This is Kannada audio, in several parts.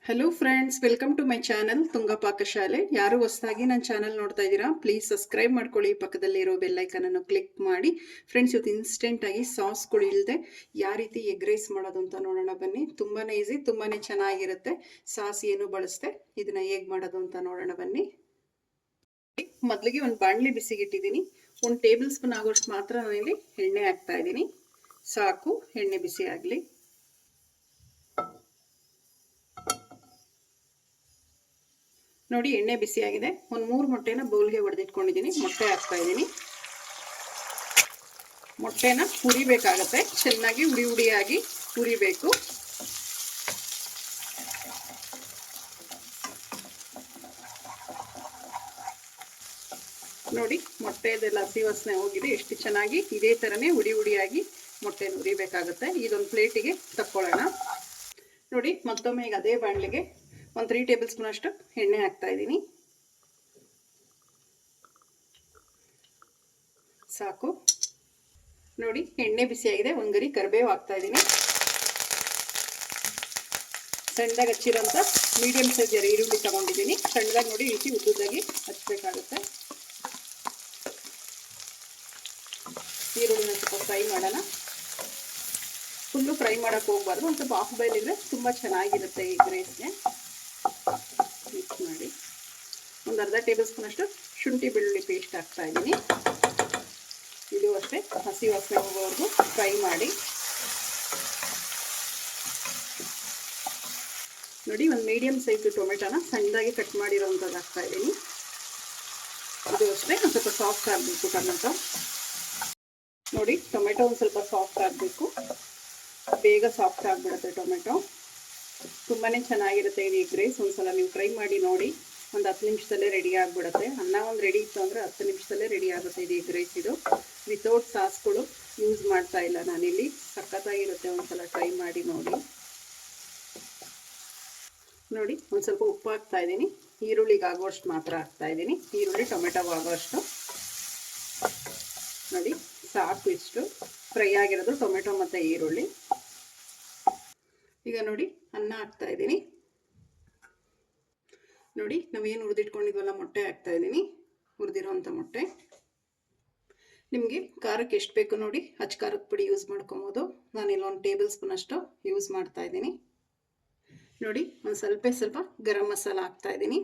Hello friends, welcome to my channel Tunga Pakashale. ಯಾರು ಹೊಸದಾಗಿ ನನ್ನ ಚಾನಲ್ ನೋಡ್ತಾ ಇದ್ದೀರಾ, ಪ್ಲೀಸ್ ಸಬ್ಸ್ಕ್ರೈಬ್ ಮಾಡ್ಕೊಳ್ಳಿ. ಪಕ್ಕದಲ್ಲಿ ಇರೋ ಬೆಲ್ಲೈಕನ್ ಅನ್ನು ಕ್ಲಿಕ್ ಮಾಡಿ. ಫ್ರೆಂಡ್ಸ್, ಇವತ್ತು ಇನ್ಸ್ಟೆಂಟಾಗಿ ಸಾಸ್ಗಳು ಇಲ್ಲದೆ ಯಾವ ರೀತಿ ಎಗ್ ರೈಸ್ ಮಾಡೋದು ಅಂತ ನೋಡೋಣ ಬನ್ನಿ. ತುಂಬಾ ಈಸಿ, ತುಂಬಾ ಚೆನ್ನಾಗಿರುತ್ತೆ. ಸಾಸ್ ಏನು ಬಳಸದೆ ಇದನ್ನ ಹೇಗೆ ಮಾಡೋದು ಅಂತ ನೋಡೋಣ ಬನ್ನಿ. ಮೊದಲಿಗೆ ಒಂದು ಬಾಣಲಿ ಬಿಸಿಗಿಟ್ಟಿದ್ದೀನಿ. 1 ಟೇಬಲ್ ಸ್ಪೂನ್ ಆಗೋಷ್ಟು ಮಾತ್ರ ನಾನಿಲ್ಲಿ ಎಣ್ಣೆ ಹಾಕ್ತಾ ಇದ್ದೀನಿ. ಸಾಕು, ಎಣ್ಣೆ ಬಿಸಿ ಆಗಲಿ. ನೋಡಿ, ಎಣ್ಣೆ ಬಿಸಿ ಆಗಿದೆ. ಒಂದು 3 ಮೊಟ್ಟೆನ ಬೌಲ್ಗೆ ಹೊಡೆದಿಟ್ಕೊಂಡಿದ್ದೀನಿ. ಮೊಟ್ಟೆ ಹಾಕ್ತಾ ಇದ್ದೀನಿ. ಮೊಟ್ಟೆನ ಹುರಿಬೇಕಾಗತ್ತೆ, ಚೆನ್ನಾಗಿ ಹುಡಿಯಾಗಿ ಹುರಿಬೇಕು. ನೋಡಿ, ಮೊಟ್ಟೆದೆಲ್ಲ ಹಸಿ ವಾಸನೆ ಹೋಗಿದೆ. ಎಷ್ಟು ಚೆನ್ನಾಗಿ ಇದೇ ಥರನೇ ಹುಡಿಯಾಗಿ ಮೊಟ್ಟೆನ ಹುರಿಬೇಕಾಗುತ್ತೆ. ಇದೊಂದು ಪ್ಲೇಟಿಗೆ ತಕ್ಕೊಳ್ಳೋಣ. ನೋಡಿ, ಮತ್ತೊಮ್ಮೆ ಈಗ ಅದೇ ಬಾಣಲಿಗೆ ಒಂದು 3 ಟೇಬಲ್ ಸ್ಪೂನ್ ಅಷ್ಟು ಎಣ್ಣೆ ಹಾಕ್ತಾ ಇದ್ದೀನಿ. ಸಾಕು. ನೋಡಿ, ಎಣ್ಣೆ ಬಿಸಿಯಾಗಿದೆ. ಒಂದು ಗರಿ ಕರಿಬೇವು ಹಾಕ್ತಾ ಇದ್ದೀನಿ. ಸಣ್ಣದಾಗಿ ಹಚ್ಚಿರೋಂಥ ಮೀಡಿಯಂ ಸೈಜ್ ಈರುಳ್ಳಿ ತಗೊಂಡಿದ್ದೀನಿ. ಸಣ್ಣದಾಗಿ ನೋಡಿ, ಈ ರೀತಿ ಉದ್ದುದ್ದಾಗಿ ಹಚ್ಚಬೇಕಾಗುತ್ತೆ. ಈರುಳ್ಳಿನ ಸ್ವಲ್ಪ ಫ್ರೈ ಮಾಡೋಣ. ಫುಲ್ಲು ಫ್ರೈ ಮಾಡೋಕ್ಕೆ ಹೋಗ್ಬಾರ್ದು, ಒಂದು ಸ್ವಲ್ಪ ಹಾಫ್ ಬಾಯ್ಲ್ ಇದ್ದರೆ ತುಂಬ ಚೆನ್ನಾಗಿರುತ್ತೆ ಎಗ್ ರೈಸ್ಗೆ. ಮಿಕ್ಸ್ ಮಾಡಿ ಒಂದು ಅರ್ಧ ಟೇಬಲ್ ಸ್ಪೂನ್ ಅಷ್ಟು ಶುಂಠಿ ಬೆಳ್ಳುಳ್ಳಿ ಪೇಸ್ಟ್ ಹಾಕ್ತಾ ಇದ್ದೀನಿ. ಇದು ಅಷ್ಟೇ ಹಸಿ ವಾಸನೆ ಹೋಗೋವರೆಗೂ ಫ್ರೈ ಮಾಡಿ. ನೋಡಿ, ಒಂದು ಮೀಡಿಯಂ ಸೈಜ್ ಟೊಮೆಟೊನ ಸಣ್ಣದಾಗಿ ಕಟ್ ಮಾಡಿರೋವಂಥದ್ದು ಹಾಕ್ತಾ ಇದ್ದೀನಿ. ಇದು ಅಷ್ಟೇ ಒಂದು ಸ್ವಲ್ಪ ಸಾಫ್ಟ್ ಆಗಬೇಕು ಟೊಮೆಟೊ. ನೋಡಿ, ಟೊಮೆಟೊ ಒಂದು ಸ್ವಲ್ಪ ಸಾಫ್ಟ್ ಆಗಬೇಕು. ಬೇಗ ಸಾಫ್ಟ್ ಆಗಿಬಿಡುತ್ತೆ ಟೊಮೆಟೊ. ತುಂಬಾ ಚೆನ್ನಾಗಿರುತ್ತೆ ಇದು ಎಗ್ ರೈಸ್. ಒಂದ್ಸಲ ನೀವು ಟ್ರೈ ಮಾಡಿ ನೋಡಿ. ಒಂದು 10 ನಿಮಿಷದಲ್ಲೇ ರೆಡಿ ಆಗಿಬಿಡುತ್ತೆ. ಅನ್ನ ಒಂದು ರೆಡಿ ಇತ್ತು ಅಂದರೆ 10 ನಿಮಿಷದಲ್ಲೇ ರೆಡಿ ಆಗುತ್ತೆ ಇದು ಎಗ್ ರೈಸ್. ಇದು ವಿತೌಟ್ ಸಾಸ್ಗಳು ಯೂಸ್ ಮಾಡ್ತಾ ಇಲ್ಲ ನಾನಿಲ್ಲಿ. ಸಖತ್ತಾಗಿರುತ್ತೆ, ಒಂದ್ಸಲ ಟ್ರೈ ಮಾಡಿ ನೋಡಿ. ನೋಡಿ, ಒಂದು ಸ್ವಲ್ಪ ಉಪ್ಪು ಹಾಕ್ತಾ ಇದ್ದೀನಿ. ಈರುಳ್ಳಿಗೆ ಆಗೋಷ್ಟು ಮಾತ್ರ ಹಾಕ್ತಾ ಇದ್ದೀನಿ. ಈರುಳ್ಳಿ ಟೊಮೆಟೊಗೆ ಆಗೋಷ್ಟು. ನೋಡಿ, ಸಾಕು ಇಷ್ಟು ಫ್ರೈ ಆಗಿರೋದು ಟೊಮೆಟೊ ಮತ್ತು ಈರುಳ್ಳಿ. ಈಗ ನೋಡಿ, ಅನ್ನ ಹಾಕ್ತಾ ಇದ್ದೀನಿ. ನೋಡಿ, ನಾವೇನು ಹುರಿದಿಟ್ಕೊಂಡಿದ್ವಲ್ಲ ಮೊಟ್ಟೆ ಹಾಕ್ತಾ ಇದ್ದೀನಿ. ಹುರಿದಿರೋಂಥ ಮೊಟ್ಟೆ. ನಿಮಗೆ ಖಾರಕ್ಕೆ ಎಷ್ಟು ಬೇಕು ನೋಡಿ, ಅಚ್ಚ ಖಾರದ ಪುಡಿ ಯೂಸ್ ಮಾಡ್ಕೊಬೋದು. ನಾನಿಲ್ಲಿ 1 ಟೇಬಲ್ ಸ್ಪೂನ್ ಅಷ್ಟು ಯೂಸ್ ಮಾಡ್ತಾ ಇದ್ದೀನಿ. ನೋಡಿ, ಒಂದು ಸ್ವಲ್ಪ ಗರಂ ಮಸಾಲ ಹಾಕ್ತಾ ಇದ್ದೀನಿ.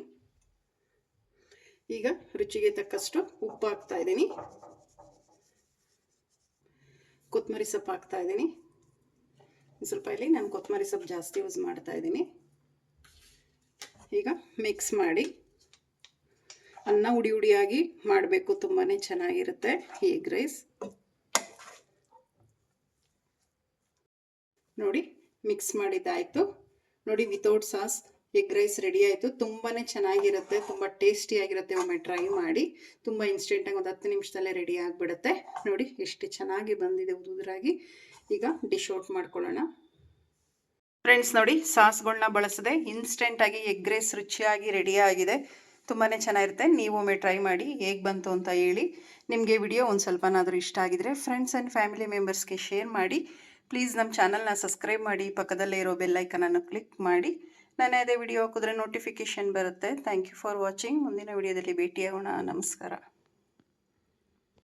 ಈಗ ರುಚಿಗೆ ತಕ್ಕಷ್ಟು ಉಪ್ಪು ಹಾಕ್ತಾ ಇದ್ದೀನಿ. ಕೊತ್ತಂಬರಿ ಸೊಪ್ಪು ಹಾಕ್ತಾ ಇದ್ದೀನಿ. ಸ್ವಲ್ಪ ಇಲ್ಲಿ ನಾನು ಕೊತ್ತಂಬರಿ ಸೊಪ್ಪು ಜಾಸ್ತಿ ಯೂಸ್ ಮಾಡ್ತಾ ಇದ್ದೀನಿ. ಈಗ ಮಿಕ್ಸ್ ಮಾಡಿ. ಅನ್ನ ಹುಡಿಯಾಗಿ ಮಾಡಬೇಕು, ತುಂಬಾ ಚೆನ್ನಾಗಿರುತ್ತೆ ಎಗ್ ರೈಸ್. ನೋಡಿ, ಮಿಕ್ಸ್ ಮಾಡಿದ್ದಾಯಿತು. ನೋಡಿ, without sauce egg rice ready ಆಯಿತು. ತುಂಬಾ ಚೆನ್ನಾಗಿರುತ್ತೆ, ತುಂಬ ಟೇಸ್ಟಿಯಾಗಿರುತ್ತೆ. ಒಮ್ಮೆ ಟ್ರೈ ಮಾಡಿ. ತುಂಬ ಇನ್ಸ್ಟೆಂಟಾಗಿ ಒಂದು 10 ನಿಮಿಷದಲ್ಲೇ ರೆಡಿ ಆಗಿಬಿಡುತ್ತೆ. ನೋಡಿ, ಎಷ್ಟು ಚೆನ್ನಾಗಿ ಬಂದಿದೆ ಉದುರಾಗಿ. ಈಗ ಡಿಶ್ ಔಟ್ ಮಾಡ್ಕೊಳ್ಳೋಣ. ಫ್ರೆಂಡ್ಸ್, ನೋಡಿ, ಸಾಸ್ಗಳನ್ನ ಬಳಸದೆ ಇನ್ಸ್ಟೆಂಟಾಗಿ ಎಗ್ ರೈಸ್ ರುಚಿಯಾಗಿ ರೆಡಿಯಾಗಿದೆ. ತುಂಬಾ ಚೆನ್ನಾಗಿರುತ್ತೆ. ನೀವು ಒಮ್ಮೆ ಟ್ರೈ ಮಾಡಿ, ಹೇಗೆ ಬಂತು ಅಂತ ಹೇಳಿ. ನಿಮಗೆ ವಿಡಿಯೋ ಒಂದು ಸ್ವಲ್ಪನಾದರೂ ಇಷ್ಟ ಆಗಿದರೆ ಫ್ರೆಂಡ್ಸ್ ಆ್ಯಂಡ್ ಫ್ಯಾಮಿಲಿ ಮೆಂಬರ್ಸ್ಗೆ ಶೇರ್ ಮಾಡಿ. ಪ್ಲೀಸ್ ನಮ್ಮ ಚಾನಲ್ನ ಸಬ್ಸ್ಕ್ರೈಬ್ ಮಾಡಿ. ಪಕ್ಕದಲ್ಲೇ ಇರೋ ಬೆಲ್ಲೈಕನನ್ನು ಕ್ಲಿಕ್ ಮಾಡಿ. ನಾನು ಅದೇ ವಿಡಿಯೋ ಹಾಕಿದ್ರೆ ನೋಟಿಫಿಕೇಷನ್ ಬರುತ್ತೆ. Thank you for watching. ಮುಂದಿನ ವಿಡಿಯೋದಲ್ಲಿ ಭೇಟಿಯಾಗೋಣ. ನಮಸ್ಕಾರ.